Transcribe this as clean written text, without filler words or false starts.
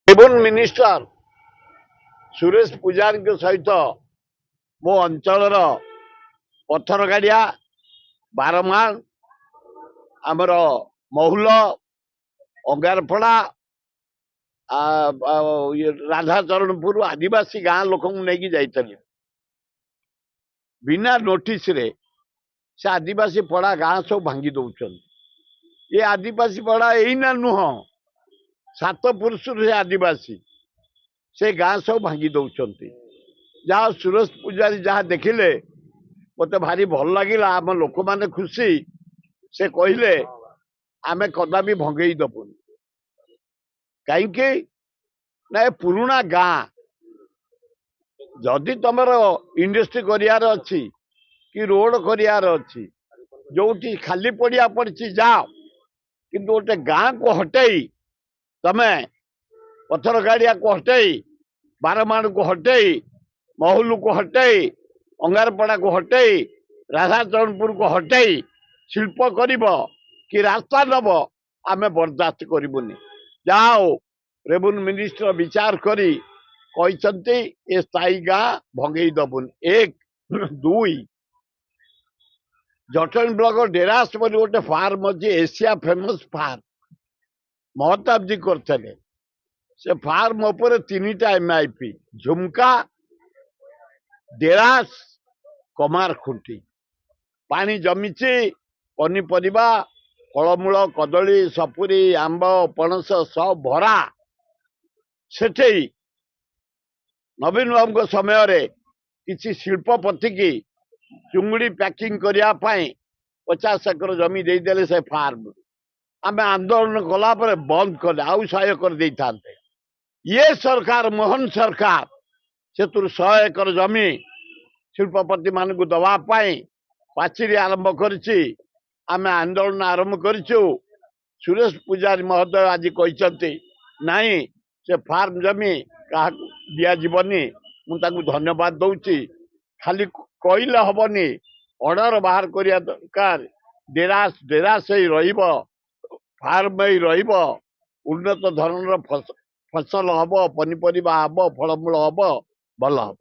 Raven minister Suresh पूजारी सहित मो अंचल पत्थर गाड़िया बारमान आमर महुल अंगारपड़ा राधाचरणपुर आदिवासी गाँ लोक नहीं जाइए बिना नोटिस रे से आदिवासी पड़ा गाँ सब भांगी दौरान ये आदिवासी पड़ा यहीना नुह सात पुरुष से आदिवासी से गाँ सब भांगी दौरान जहाँ सुरेश पूजारी जहाँ देखिले मत भारी भल लगे आम लोक मैंने खुशी से कहले आमे कदापि भंगई दबुन कहीं ना पुराना गाँ जदि तुमर इंडस्ट्री करार अच्छी कि रोड करार अच्छी जो खाली पड़िया पड़ी जाओ किंतु गोटे गाँ को हटई तमे पत्थर गाड़िया को हटई बारमाण को हटई महुल को हटई अंगारपड़ा को हटई राधाचरणपुर को हटई शिल्प करिब कि रास्ता नब आमे बर्दाश्त करिबुनी जाओ रेवन मिनिस्टर विचार करी कहते ये स्थायी गाँ भंगई दबुन एक दुई जटन ब्लॉक डेरास गोटे फार्म अच्छी एशिया फेमस फार्म महताब जी करते से फार्म उपर 3टा एमआईपी झुमका डेरास कमार खुंटी पानी जमीची पनीपरिया फलमूल कदली सपुरी आंब पणस सब भरा सेठे नवीन बाबू समय किसी शिल्पपति की चुंगड़ी पैकिंग करने 50 एकर जमी देदेले से फार्म आम आंदोलन कला बंद कर आउ 100 एकर दे था ये सरकार मोहन सरकार से 100 एकर जमी शिल्पपति मान को दवापाई पाचेरी आरंभ करिछि आम आंदोलन आरंभ करिछु सुरेश पूजारी महोदय आज कहते नाई से फार्म जमी क्या दिज्वनी मुझे धन्यवाद दौची खाली कहले हबनी ऑर्डर बाहर करिया दरकार डेरास डेरास ही रहिब फार्म ही रहिब उन्नत धरणर फसल हम पनीपरिया हम फलमूल हम भल हम।